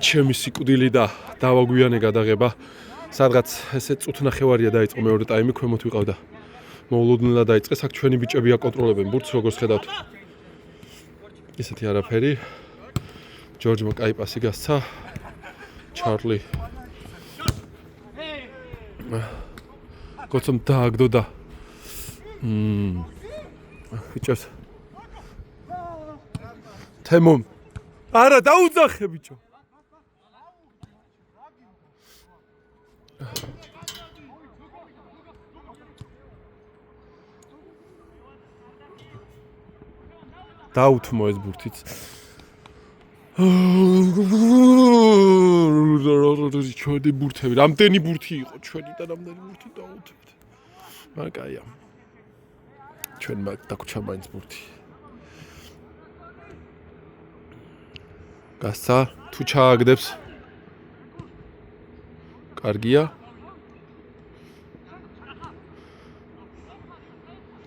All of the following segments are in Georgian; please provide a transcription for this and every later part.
ჩემი სიკვდილი და დავაგვიანე გადაღება. სადღაც ესე წუთნახევარია დაიწყო მეორე ტაიმი, ქვემოთ ვიყავდა. მოულოდნელად დაიწყეს, აქ ჩვენი ბიჭები აკონტროლებენ ბურთს, როგორც ხედავთ. ისეთი არაფერი. ჯორჯმა კაი პასი გასცა. ჩარლი. გოცომ დააგდოდა. ბიჭოს. თემომ. არა, დაუძახე ბიჭო. დაუთმო ეს ბურთიც. ჩვენი ბურთები, რამდენი ბურთი იყო ჩვენი და რამდენი ბურთი დაუთმეთ. მაგაია. ჩვენ მაგ დაგვრჩა მაინც ბურთი. გასცა, თუ ჩააგდებს. კარგია.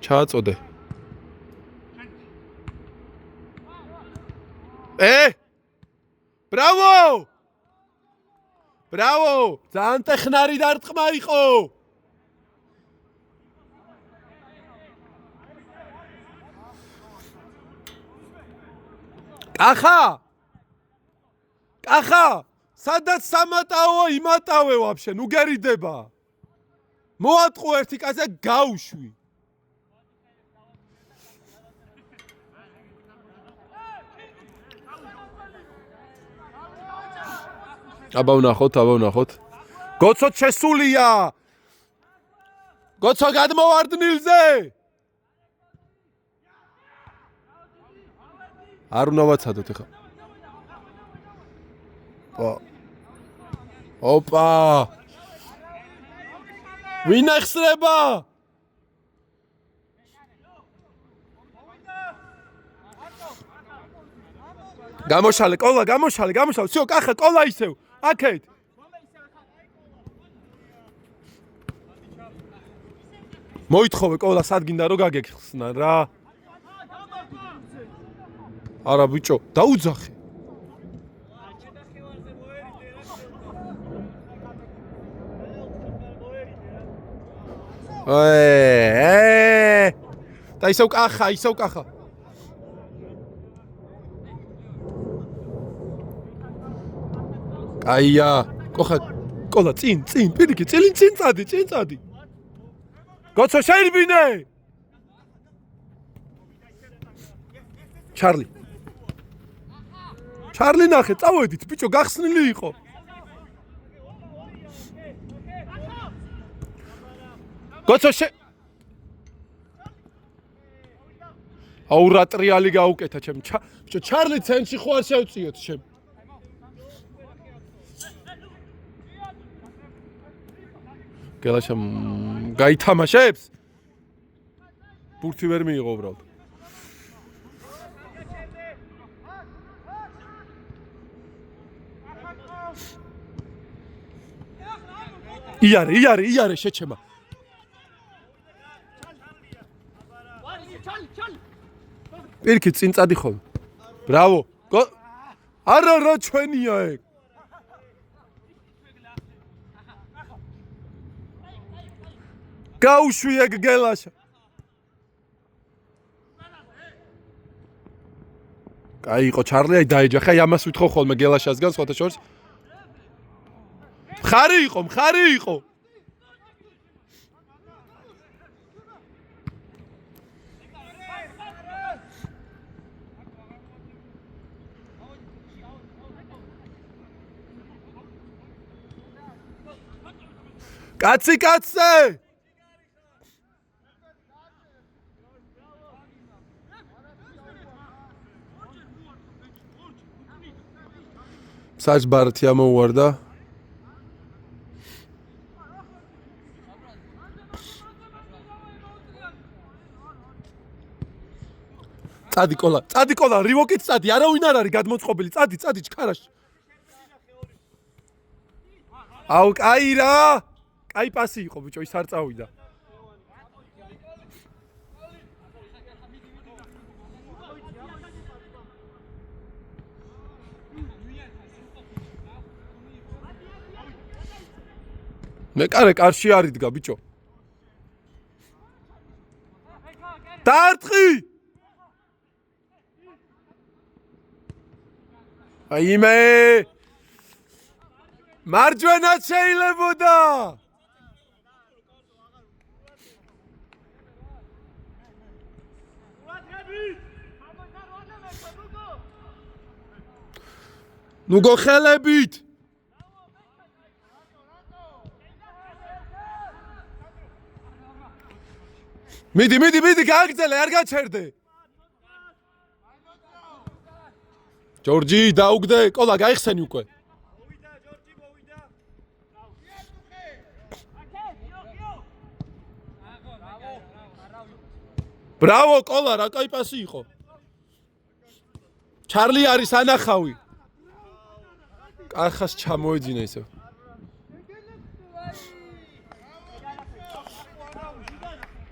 ჩააწოდე. Браво! Браво! ძალიან ტექნარი დარტყმა იყო. კახა! კახა! სადაც სამატაოა, იმატავე ვაფშე, ნუ გერიდება. მოატყო ერთი კაცი და გაუშვი. აბა ვნახოთ. გოცო შესულია. გოცო გადმოვარდნილზე. არ უნდა ვაცადოთ ეხლა. ოპა. ვინ ახსრება? გამოშალე, კოლა, გამოშალე. всё, კახა, კოლა ისევ. აქეთ. მოითხოვე კოლა სადგინდა რომ გაგეხსნა რა. არა ბიჭო, დაუძახე. და ისევ კახა. აია, კოლა წინ, პირიქი, წინ წადი. გოცო შეირბინე. ჩარლი ნახე, წავედით, ბიჭო, გახსნილი იყო. გოცო აუ რა ტრიალი გაუკეთა ჩემ. ბიჭო, ჩარლი ცენტრში ხო არ შევწიოთ ჩემ. გელაშამ გაითამაშებს? ბურთი ვერ მიიღო უბრალოდ. იარე შეჩემა. პირიქით წინ წადი ხოლმე. ბრავო. არა რა ჩვენია ეგ. გაუშვი ეგ გელაშა. კაი იყო ჩარლი, აი დაეჯახა, ამას ვითხოვ ხოლმე გელაშასგან სხვათა შორის. მხარი იყო. კაცი! საჯბართი ამოუვარდა. წადი კოლა, რივოკით წადი, არავინ არ არის გადმოწყობილი, წადი ჩქარაში. აუ, კაი რა! კაი პასი იყო ბიჭო, ის არ წავიდა. მეკარე კარში არ იდგა ბიჭო. დაარტყი! აიმე! მარჯვენაც შეიძლებოდა! ნუ გოხელებით! მიდი, გააგრძელე, არ გაჩერდე. ჯორჯი, დაუგდე, ყოლა გაიხსენი უკვე. ბრავო, ყოლა, რა კაი პასი იყო. ჩარლი არის ანახავი. კახას ჩამოეძინა ისევ.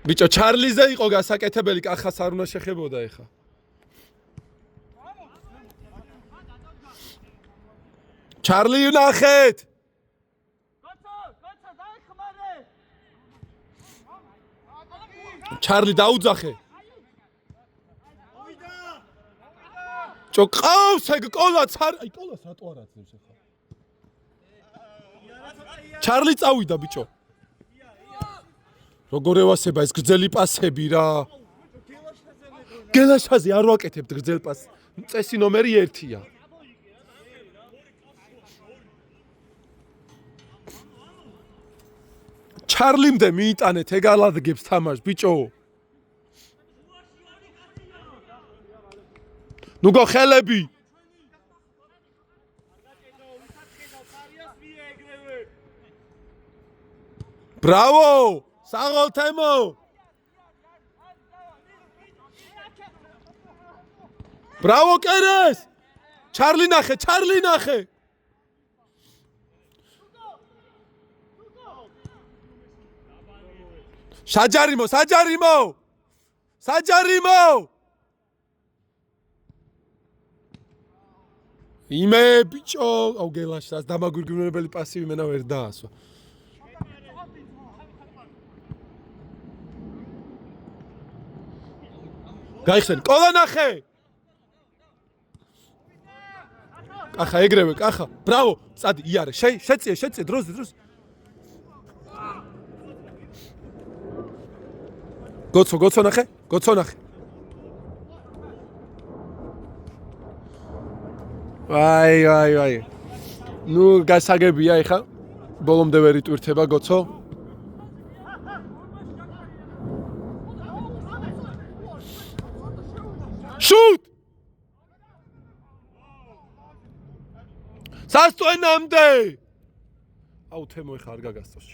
ბიჭო, ჩარლიზე იყო გასაკეთებელი, კახას არ უნდა შეხებოდა ეხა. ჩარლი ნახეთ. ჩარლი დაუძახე. ჭო ყავს ეგ ყოლაც არ, აი ყოლას რატო არ აძლევს ეხა. ჩარლი წავიდა ბიჭო. როგორ ევასება ეს გრძელი პასები რა. გელაშაზე არ ვაკეთებთ გრძელ პასს. წესი ნომერი 1-ია. ჩარლიმდე მიიტანეთ ეგ ალადგებს თამაშს ბიჭო. ნუ გოხელები. ბრავო! საღოლ თემო! ბრავო კერეს! ჩარლი ნახე! საჯარიმო! იმე ბიჭო, აუ გელაშას დამაგვირგვინებელი პასი იმენა ვერ დაასვა. გაიხსენ, ყოლა ნახე! კახა ეგრევე, კახა. ბრავო, წადი, იარე, შეწიე, დროზე. გოცო ნახე. ვაი. ნუ გასაგებია ეხა. ბოლომდე ვერ იტვირთება გოცო. შუტ! სასტვენამდე! აუ თემო ეხა არ გაგასწორ.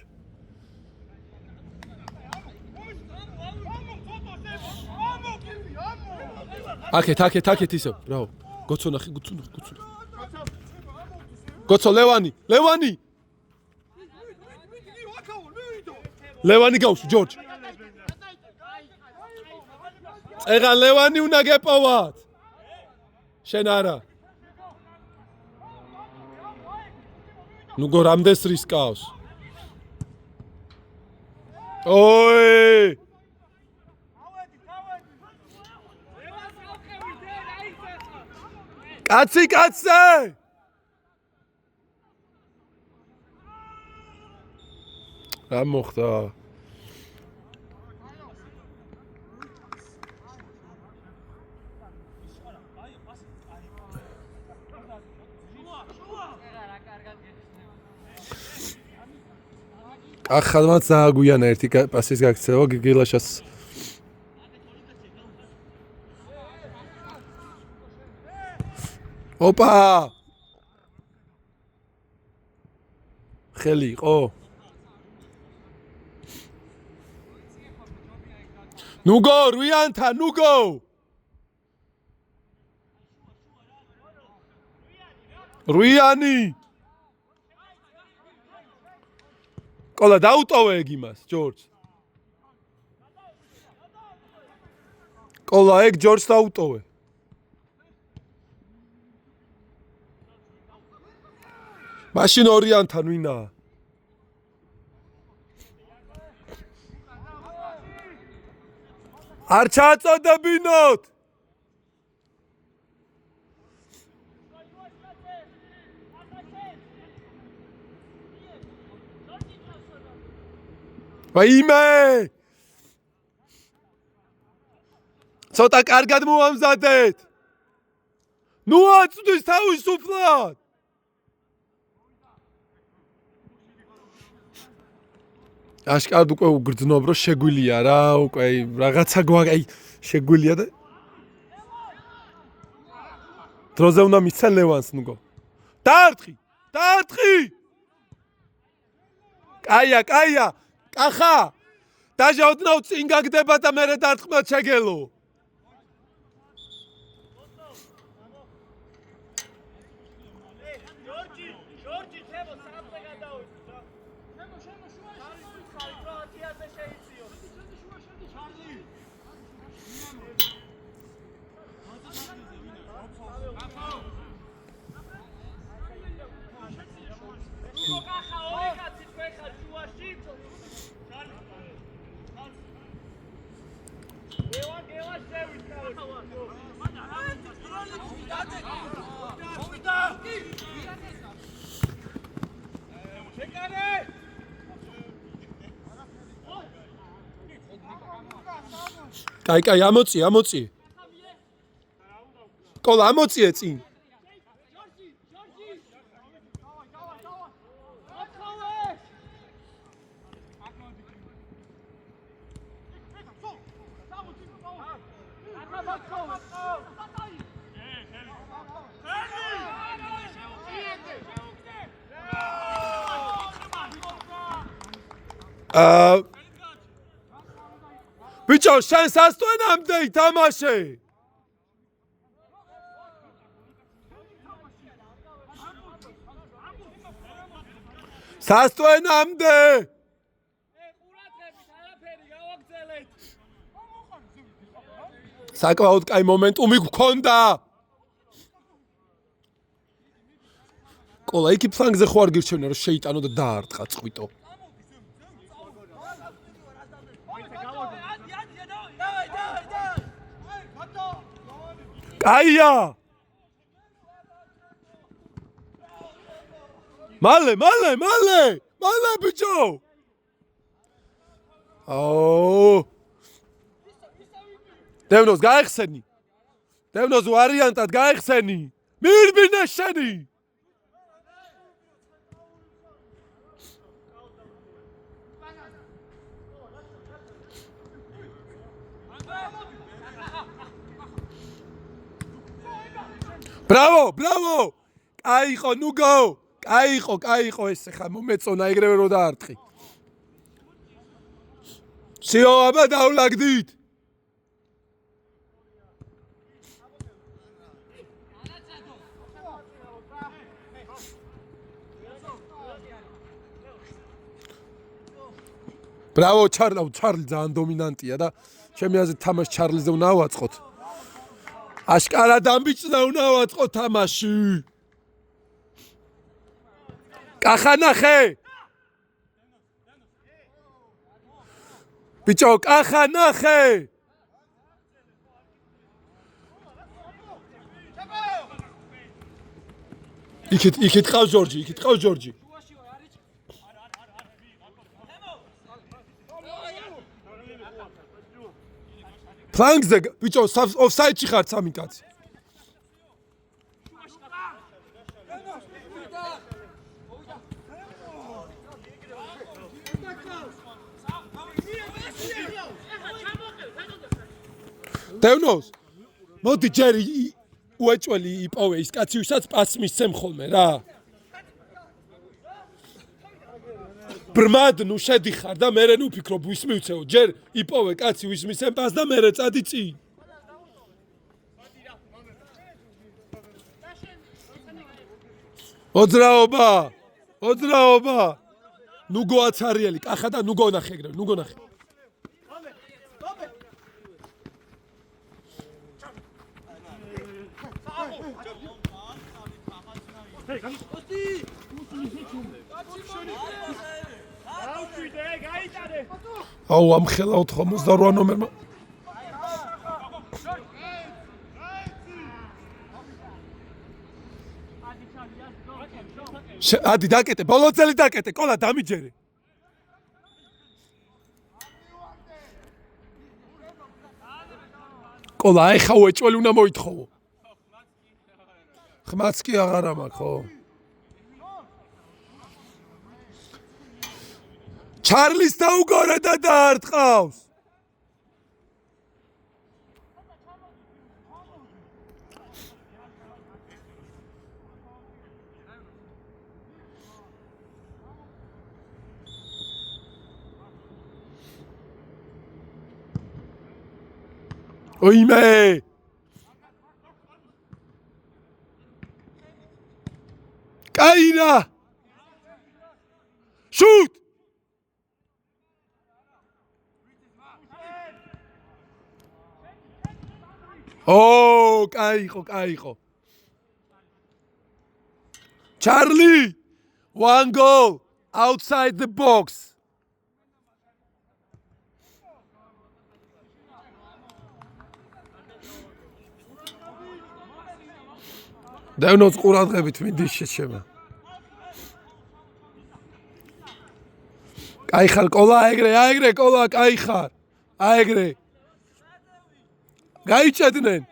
აკეთ ისევ, ბრავო. გოცო ნახე. გოცო ლევანი! ლევანი გავშვი, ჯორჯ. წეღან ლევანი უნდა გეპოვათ. შენ არა. ნუ გო რამდენს რისკავს. ოი! კაცი! რა მოხდა? ახალმაც აგვიანა ერთი პასის გაქცევა გილაშას. ოპა! ხელი იყო? ნუგო, რუიანთა, ნუგო! რუიანი! ყოლა დაუტოვე ეგ იმას, ჯორჯ. ყოლა ეგ ჯორჯს დაუტოვე. მაშინ ორიანთან ვინაა? არ ჩაწოდებინოთ ვაიმე ცოტა კარგად მოამზადეთ ნუ აწვდის თავისუფლად აშკარად უკვე უგრძნობ რომ შეგვილია რა უკვე რაღაცა აი შეგვილია და დროზე უნდა მისცე ლევანს ნუგო დაარტყი კაია კახა დაჟაოდნაო წინ გაგდება და მერე დარტყმა ჩეგელო კაი ამოწი კოლა ამოწიე წინ ბიჭო შენ სასტვენამდე ითამაშე სასტვენამდე საკმაოდ კაი მომენტუმი გქონდა კოლა იქ ფლანგზე ხო არ გირჩევნა რომ შეიტანო და დაარტყა წვიტო კაია მალე ბიჭო დევნოს გაიხსენი დევნოს ვარიანტად გაიხსენი მირბინე შენი ბრავო კაიყო ნუგო კაიყო ეს ხა მომეწონა ეგრევე რო დაარტყი სიო აბა დავლაგდით ბრავო ჩარლი ძალიან დომინანტია და ჩემი აზრით თამაში ჩარლიზე უნდა ავაწყოთ აშკარად ამბიჭდა უნდა ავაწყო თამაში კახა ნახე ბიჭო კახა ნახე იქით ყავს ჯორჯი ფლანგზე ბიჭო ოფსაიდში ხარ სამი კაცი დევნოს მოდი ჯერ უეჭველი იპოვე ის კაცი ვისაც პასს მისცემ ხოლმე რა ბრმად ნუ შედიხარ და მერე ნუ ფიქრობ ვის მივცეო ჯერ იპოვე კაცი ვის მისცემ პასს და მერე წადი წინ ოძრაობა ნუგო აცარიელი კახა და ნუგო ნახე აუ ამ ხელაოთ 58 ნომერმა ადი დაკეტე, ბოლოძელი დაკეტე, კოლა დამიჯერე. კოლა ეხა უეჭველი უნდა მოითხოვო. ხმაც კი აღარ ამაქვს, ხო? ჩარლის დაუგორე და დაარტყავს. ოიმე! კაირა! შუტ! ო, კაი. Charlie! One goal outside the box. დევნოს ყურადღებით მინდის შეჩემა. კაი ხარ კოლა, აეგრე კოლა, კაი ხარ. აეგრე. გაიჭედნენ.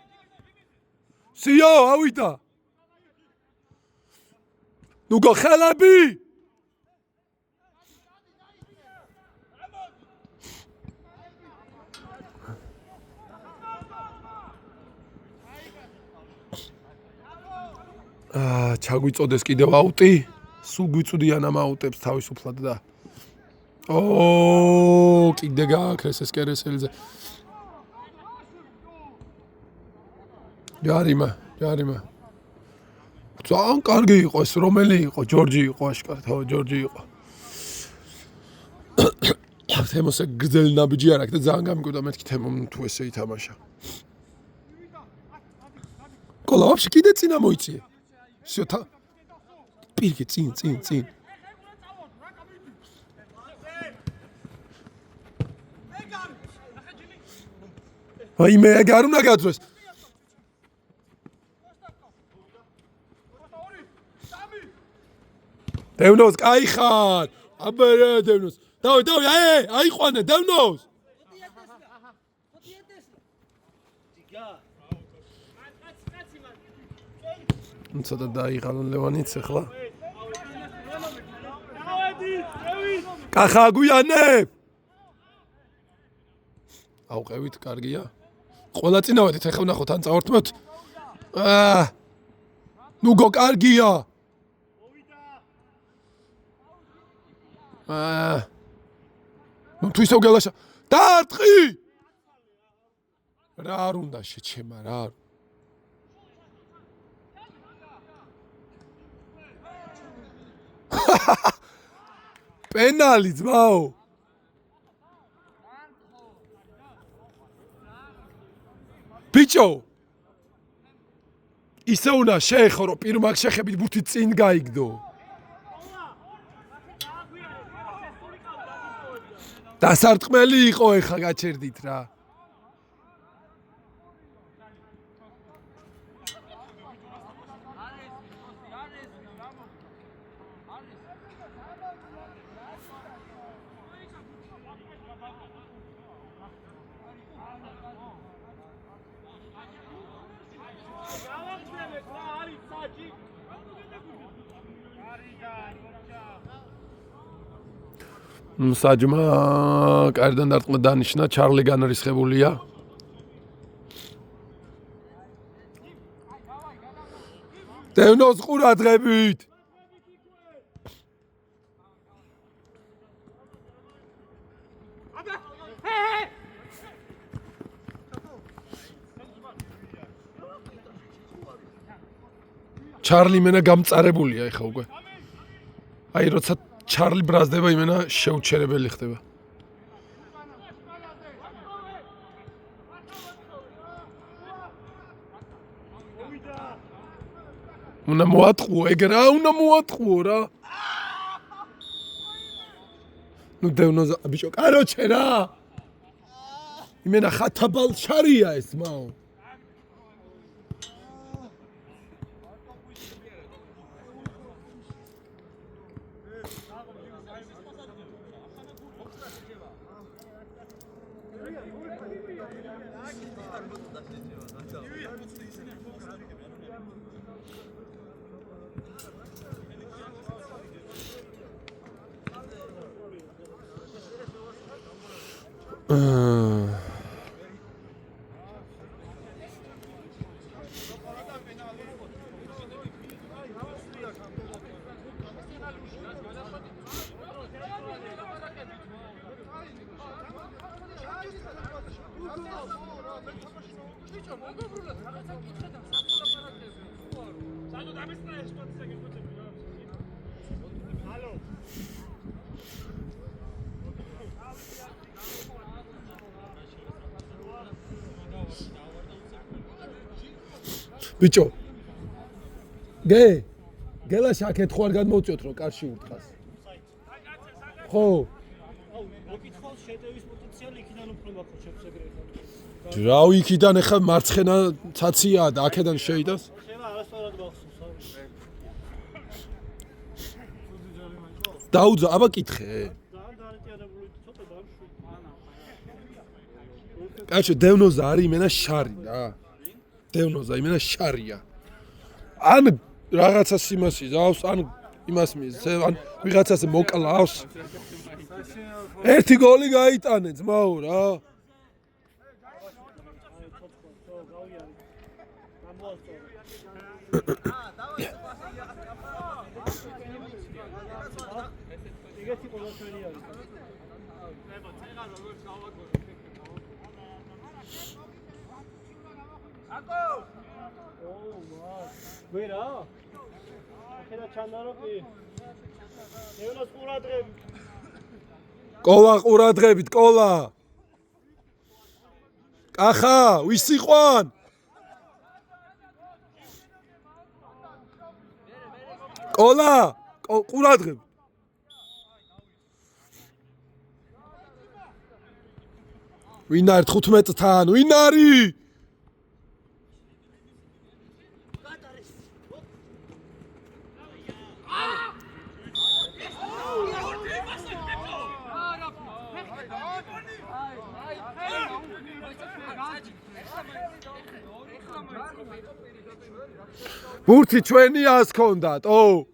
სიო, ავიდა. ნუ გოხელები. ჩაგვიწოდეს კიდევ აუტი. სულ გვიწვდიან ამ აუტებს თავისუფლად და. ო, კიდე გააქრეს ეს კერესელიძე. ჯარიმა. ძალიან კარგი იყო ეს, რომელი იყო? ჯორჯი იყო აშკარად, ხო, ჯორჯი იყო. თემოსე გრძელი ნაბიჯი არ აქვს და ძალიან გამიკვირდა მეთქი თემომ თუ ესე ითამაშა. კოლა ვაფშე კიდე წინა მოიწიე. всё თა პირკე წინ. აიმე ეგარ უნდა გაძვეს. დევნოს კაი ხარ. აბერე დევნოს. დავი, აიყვანე დევნოს. ცოტა დაიღალონ ლევანიც ახლა. კახა გუიანებ. აუყევით, კარგია. ყველა წინავედით ახლა ვნახოთ ან წავართმევთ. ნუ გო კარგია. ნუ თუ ისევ გელაშა. დაარტყი. რა არ უნდა შეჩემა რა. პენალი ძმაო. ბიჭო. ისე უნდა შეეხო რომ პირმაგ შეხებით ბურთი წინ გაიგდო. დასარტყმელი იყო ეხა გაჩერდით რა. საჯმა კარიდან დარტყმა დანიშნა, ჩარლი განრისხებულია. დევნოს ყურადღებით. ჩარლი მენა გამწარებულია ეხა უკვე. აი როცა ჩარლი ბრაზდება იმენა შეუჩერებელი ხდება. უნდა მოატყუო, ეგ რა უნდა მოატყუო რა. ნუ დევნოზე ბიჭო, კაროჩე რა. იმენა ხათაბალ შარია ეს მაო. ბიჭო გელა შაკეთ ხო არ გადმოვწიოთ რომ კარში ურთხას ხო მოკითხავს შეტევის პოტენციალი იქიდან უფრო მაქვს ჩემს ეგრე რა იქიდან ახლა მარცხენა ცაცია და აქედან შეიდას შევა არასწორად გახსოვს დაუძა აბა კითხე ძალიან დარეტიანებული ცოტა დამშვი კაცო დევნოზა არის იმენა შარი რა დევნოზა იმენა შარია ან რაღაცას იმას იზავს ან იმას ან ვიღაცას მოკლავს ერთი გოლი გაიტანე ძმაო რა ეგეთი ყველაფერი არის ვერა? ახლა ჩანდაროკი. ევნოს ყურადღებით. ყოლა ყურადღებით, ყოლა. კახა, ვის იყვან? ყოლა, ყურადღებით. ვინ არის 15-თან? ვინ არის? ბურთი ჩვენი ას ქონდათ, ო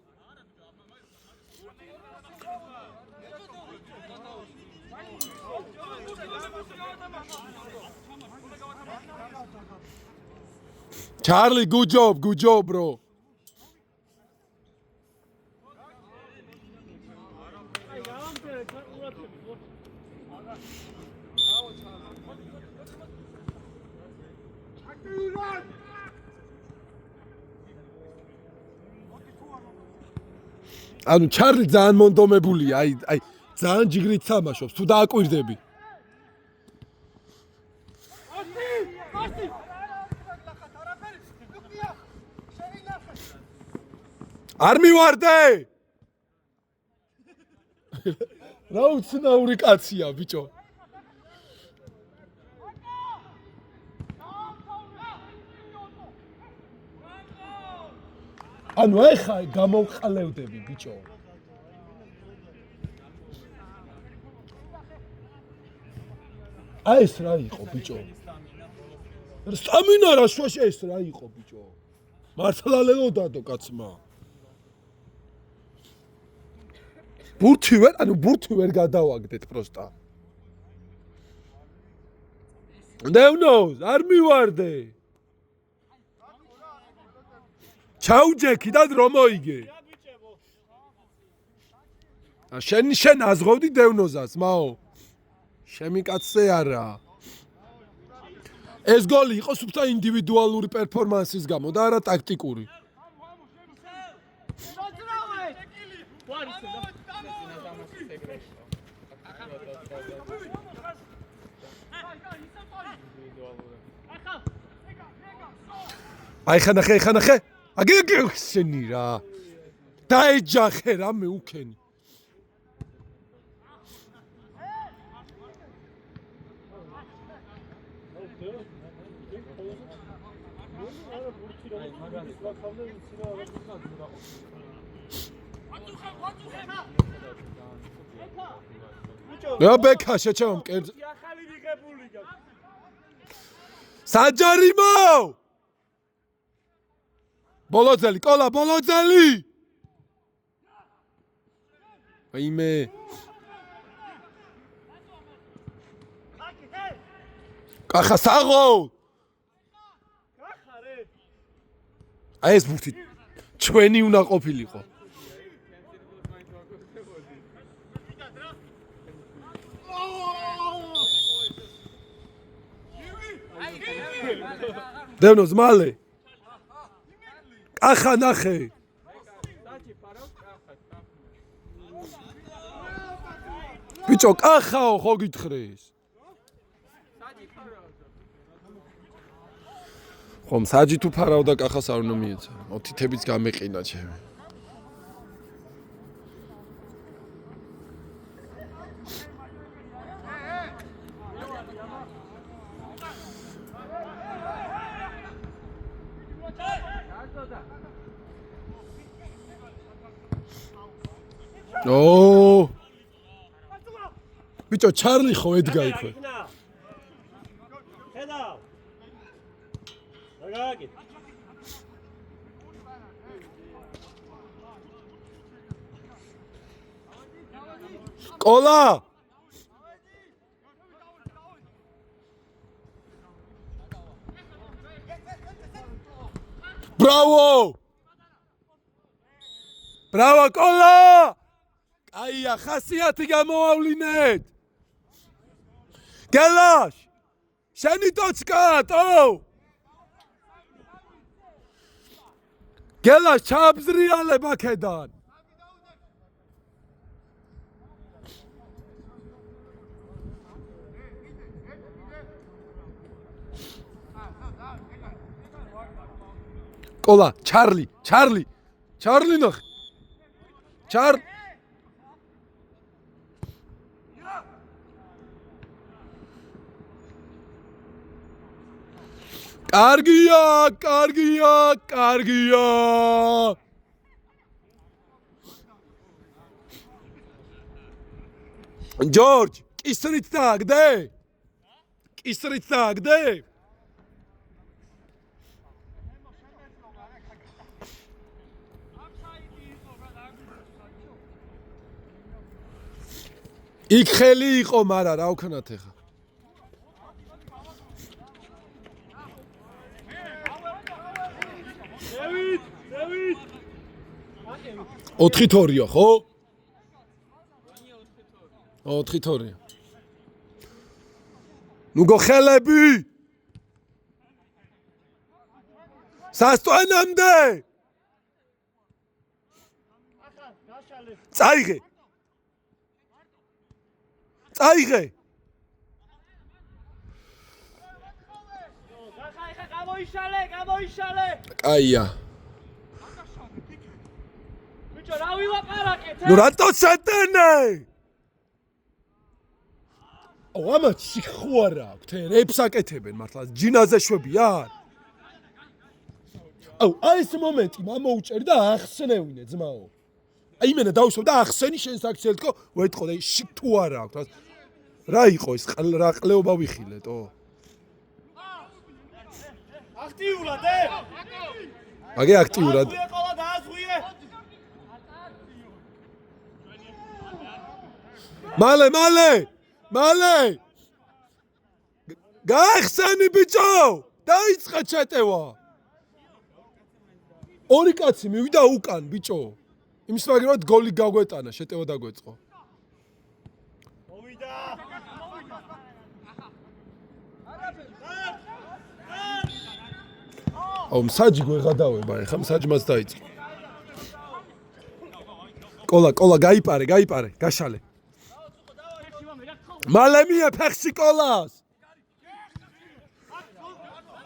Charlie, good job, bro. ანუ ჩარლი ძალიან მონდომებულია, აი ძალიან ჯიგრით თამაშობს, თუ დააკვირდები. არ მივარდე! რა უცნაური კაცია, ბიჭო. ანუ ეხა გამოვყალევდები, ბიჭო. აი ეს რა იყო, ბიჭო? სტამინა რა შუაში ეს რა იყო, ბიჭო? მართლა ლელოდადო კაცმა. ბურთი ვერ გადავაგდეთ პროსტა. Devnos, არ მივარდე. ჩაუჯექი და რომ მოიგე. შენ აზღოვდი დევნოზას, მაო. შემი კაცზე არა. ეს გოლი იყო სუფთა ინდივიდუალური პერფორმანსის გამო და არა ტაქტიკური. აი ხანახე. აგეგეხსენი რა. დაეჯახე რა მე უკენი. რა ბექა შეჩემ მკერდ. ახალი მიღებული გაქვს. საჯარიმო ბოლოძელი კოლა ბოლოძელი აიმე კახა საღო აი ეს ბურთი ჩვენი უნდა ყოფილიყო დევნოს მალე კახა ნახე ბიჭო კახაო ხო გითხრეს ხომ საჯი თუ ფარავდა კახას არ უნდა მიეცა თითებიც გამეყინა ჩემი ო ბიჭო ჩარლი ხო ედგა იქვე ხედავ რაგაკი კოლა ბრავო ბრავო კოლა აია ხასიათი გამოავლინეთ გელაშ შენი ტოჩკატო გელაშ ჩაბზრიალებ აქედან კოლა ჩარლი ნახე კარგია ჯორჯ კისრით დააგდე იქ ხელი იყო მარა რა ვქნათ ეხა დევით 4-2-ია ხო? 4-2. ნუ გოხელები! სასტვენამდე! წაიღე! გამოიშალე! კაია. ბიჭო, რა ვილაპარაკეთ? ნუ რატო შეტენე? ამათ სიხوارა აქვს, რებს აკეთებენ მართლა, ჯინაზე შვებიან? აი ეს მომენტი მომუჭერ და ახსნევინე ძმაო. აი იმენა დავისვამ და ახსენი შენ საქციელთქო, ვეთყო და თუ არა აქვს. რა იყო ეს რა ყლეობა ვიხილეთო? აქტიურად აგე აქტიურად. ყოლა დააზღვიე. მალე გაახსენი ბიჭო დაიწყე ჩეტევა ორი კაცი მივიდა უკან ბიჭო იმის მაგერად გოლი გაგვეტანა შეტევა დაგვეწყო მოვიდა მსაჯი გვეღადავება ეხა მსაჯმაც დაიწყო კოლა გაიპარე გაშალე მალე მია ფეხში კოლას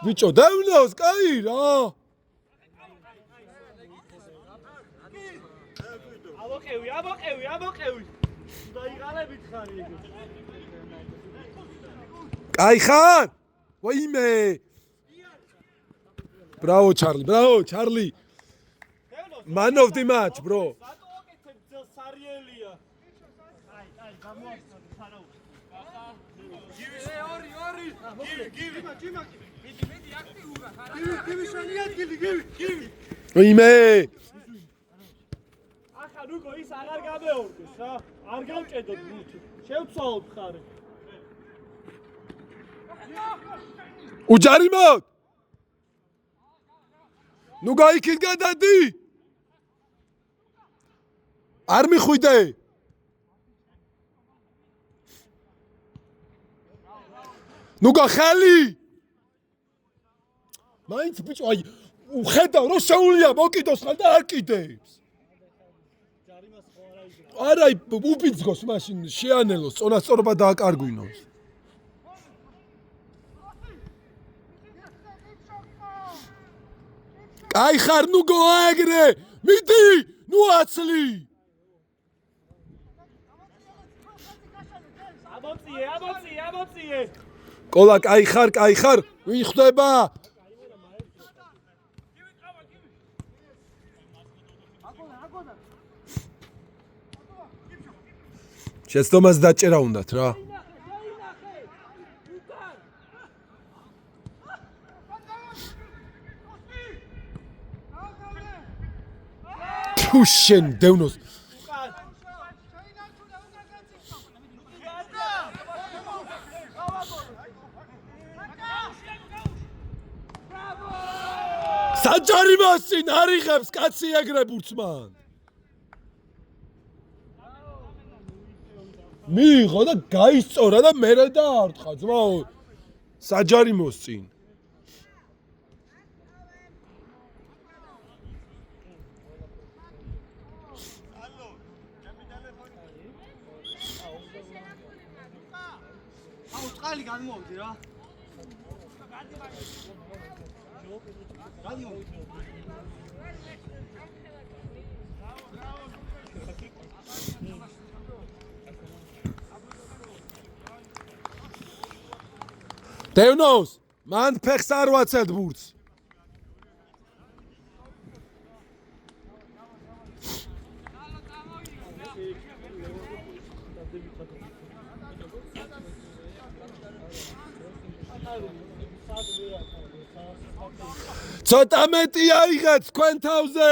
ბიჭო დავნოს კაი რა აბოყევი დაიღალებით ხარი ეგ კაი ხარ ვაიმე ბრავო ჩარლი man of the match bro სარიელია აი გამოახსნა ხარავ იმე ახლა ნუკო ის აღარ გამეორდეს რა არ გავჭედოთ ბურთი შევცვალოთ ხარი უჯარიმოთ ნუ გაიქით გადადი არ მიხვიდე ნუ გახელი მაინც ბიჭო აი ხედავ რომ შეუულია მოკიდოს ხარ და არ კიდებს ჯარიმას ხო არა იგო არა უბიძგოს მაშინ შეანელოს წონასწორობა დააკარგვინოს კაი ხარ ნუ გოაგრე მიდი ნუ აცლი ამოწიე კოლა კაი ხარ ვინ ხვდება შეცდომას დაჭერა უნდათ რა თუშენ დევნოს საჯარიმასინ არიღებს კაცი ეგრე ბურცმან მიიღო და გაისწორა და მერე დაარტყა ძმაო საჯარიმოს წინ წყალი განმოვდი რა დევნოს მან ფეხს არ ვაცად ბურთს ცოტა მეტი აიღეთ თქვენ თავზე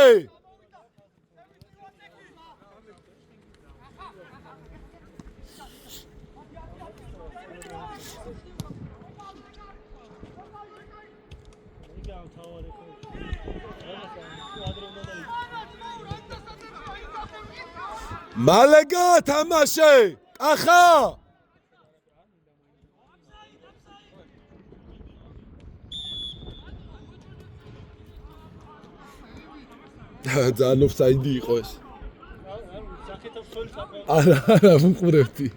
მალეგა თამაშე კახა ძალიან ოფსაიდი იყო ეს არა ვუყურებდი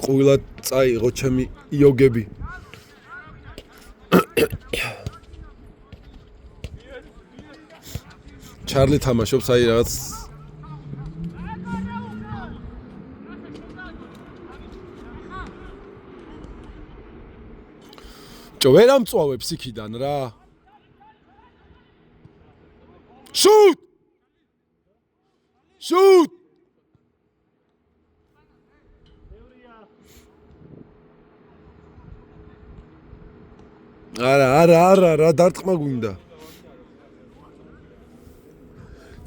ყვილად წაიღო ჩემი იოგები ჩარლი თამაშობს აი რაღაც ჯო ვერ ამწვავებს იქიდან რა შუტ შუტ არა რა დარტყმა გვინდა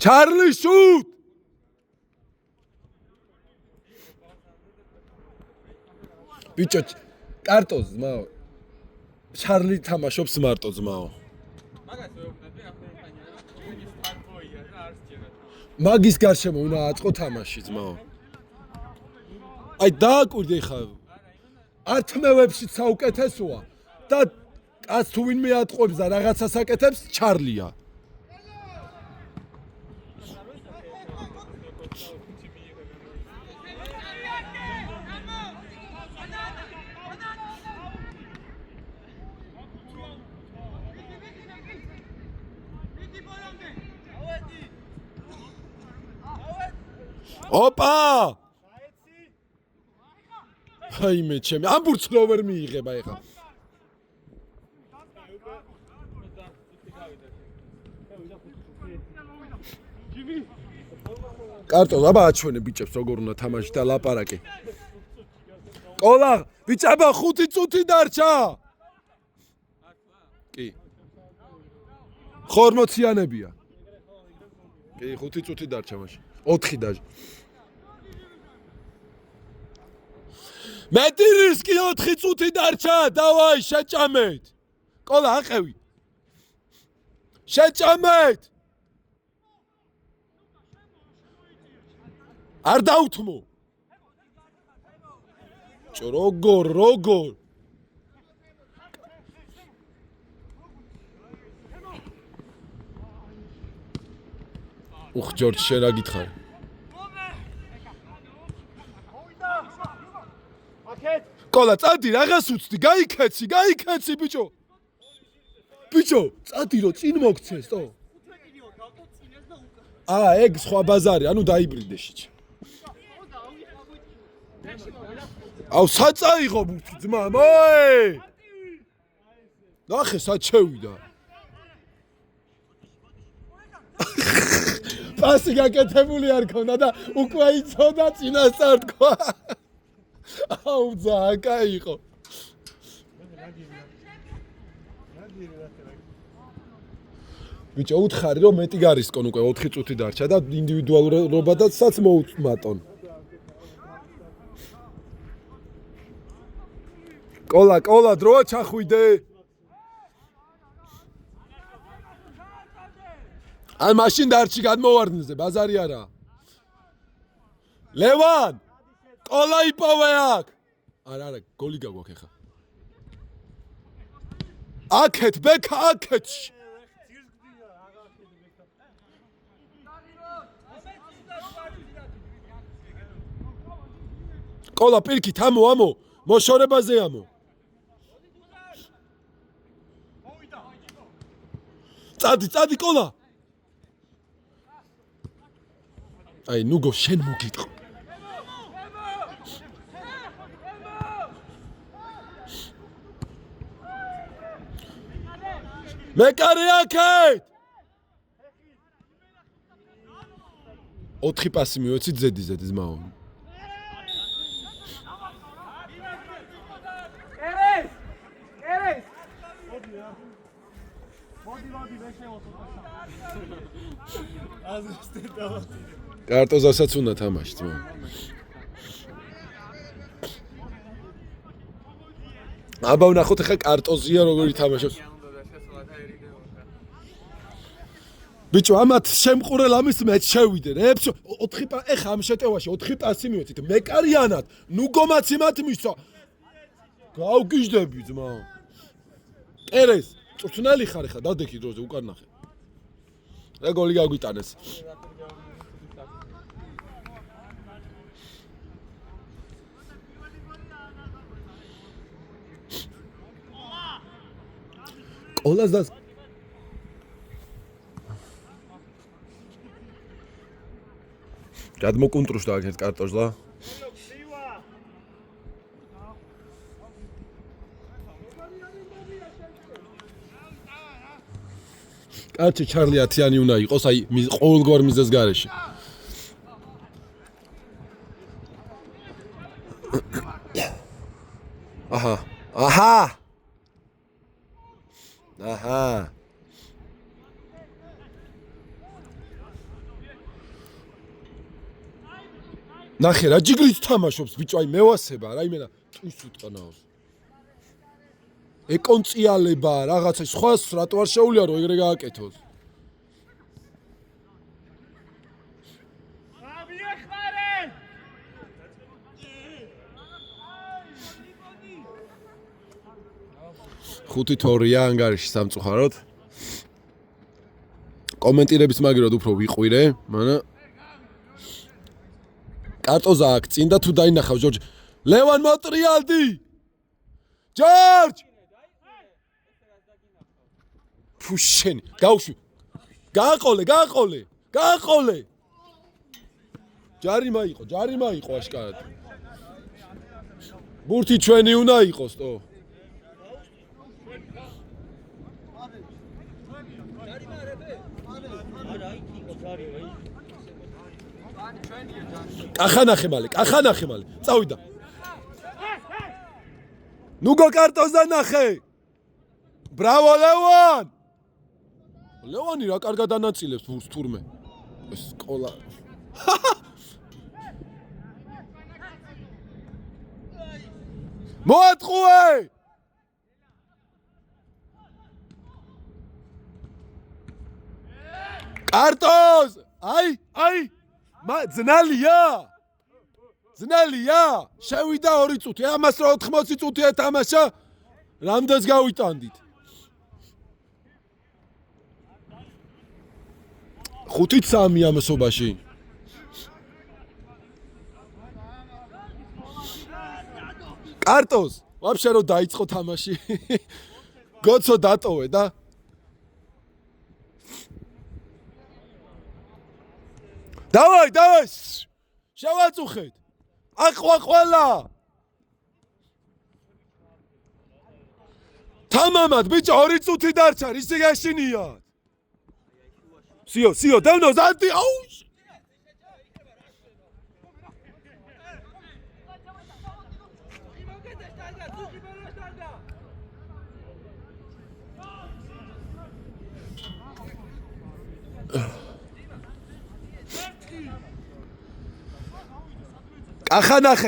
ჩარლი შუტ ბიჭო კარტო ძმაო ჩარლი თამაშობს მარტო ძმაო მაგის გარშემო უნდა აწყო თამაში ძმაო აი დააკვირდე ხა ათმევებში საუკეთესოა და კაც თუ ვინმე ატყობს და რაღაცას აკეთებს ჩარლია ოპა აიმე ჩემი ამბურც რო ვერ მიიღება ეხა კარტოზ აბა აჩვენე ბიჭებს როგორ უნდა თამაში და ლაპარაკი კოლა ბიჭაბა 5 წუთი დარჩა კი 40-იანებია კი 5 წუთი დარჩა მაშინ 4 დაჟე მეტი რისკი 4 წუთი დარჩა დავაი შეჭამეთ კოლა აყევი შეჭამეთ არ დაუთმო როგორ უხ ჯორჯ შენ რა გითხარი კოლა წადი რაღაც უცდი გაიქეცი ბიჭო წადი რო წინ მოგცეს თო ეგ სხვა ბაზარი ანუ დაიბრიდე შეჭ აუ საწაიღო ბუთი ძმა მოე ნახე საჩევიდა პასი გაკეთებული არ ქონდა და უკვე იცოდა წინასწარ თქვა აუ ძაკა იყო ბიჭო უთხარი რომ მეტი გარისკონ უკვე 4 წუთი დარჩა და ინდივიდუალურობადაც მოუთმატონ კოლა დროა ჩახვიდე ან მაშინ დარჩი გადმოვარდნზე ბაზარი არა ლევან კოლა იპოვე აქ არა გოლი გაგვაქვს ხა აქეთ ბექა აქეთ კოლა პირქით ამო მოშორებაზე ამო წადი კოლა აი ნუგო შენ მოგიტყო მეკარე აქეთ 4 პასი მივეცით ზედი ზმაო კარტოზასაც უნდა თამაში ძმა აბა ვნახოთ ხა კარტოზია როგორი თამაშობს ბიჭო ამათ შემყურელ ამის მეც შევიდე რებს 4 ეხა ამ შეტევაში 4 პასი მივეცით მეკარიანად ნუგომაც იმათ მისცა გავგიჟდები ძმა კერეს წვრთნელი ხარ ხა დადექი დროზე უკან ნახე რა გოლი გაგვიტანეს კოლას და გადმოკუნტრუშდა აქეთ კარტოზლა კაცი ჩარლი ათიანი უნდა იყოს აი ყოველგვარ მიზეს გარეშე აჰა ნახე რა ჯიგრით თამაშობს ბიჭო აი მევასება რა იმენა ტვის უტყნავს ეკონციალება რაღაცა სხვას რატო არ შეუძლია რომ ეგრე გააკეთოს ხუთი თორია ანგარიში სამწუხაროდ კომენტირების მაგერად უფრო ვიყვირე მანა კარტოზა აქ წინ და თუ დაინახავ ჯორჯ ლევან მოტრიალდი ჯორჯ ფუშენი გავშვი გააყოლე ჯარიმა იყო აშკარად. ბურთი ჩვენი უნდა იყოს, თო. კახანახე მალე. წავიდა. ნუ გოკარტოზა ნახე. ბრავო ლევან! ლევანი რა კარგად ანაწილებს ბურთს თურმე. ეს სკოლა. მოატყუე! კარტოზ! აი! ძნელია! შევიდა 2 წუთი, ამას რა 80 წუთი ეთამაშა? რამდენს გავიტანდით? 5-3 ამასობაში. კარტოზ, ვაფშე რო დაიწყო თამაში. გოცო დატოვე და დავაი! შევაწუხეთ. აყვა ყველა. თამამად ბიჭო 2 წუთი დარჩა, ისი გაშინიათ. სიო, დევნო ზანტი, აუ!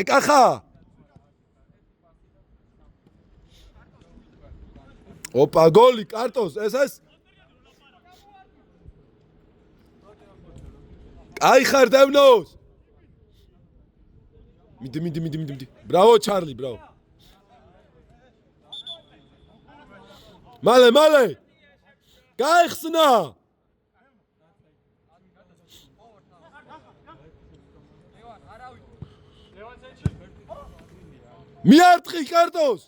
კახა. ოპა, გოლი, კარტოს, ეს. აი ხარ დევნოს. მიდი. ბრავო ჩარლი, ბრავო. მალე. გაიხსნა. მიარტყი კარტოს.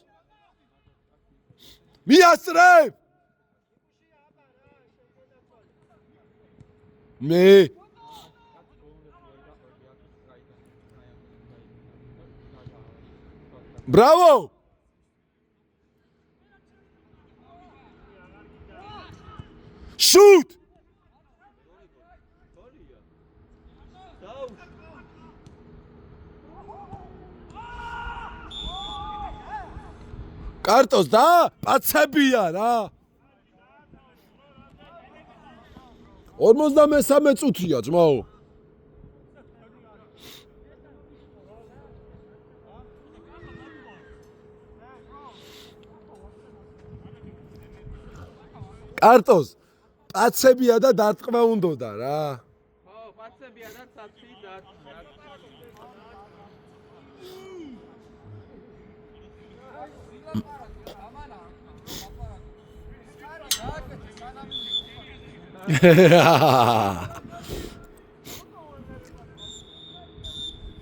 მიასწრებ. მე Bravo! Shoot! Kartos da, პაცებია რა. 53 წუთია ძმაო. Kartos, პაცებია და დარტყმა უნდოდა რა. ხო, პაცებია და ცაცი დარტყმა.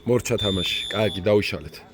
მორჩა თამაში, კარგი დავიშალეთ.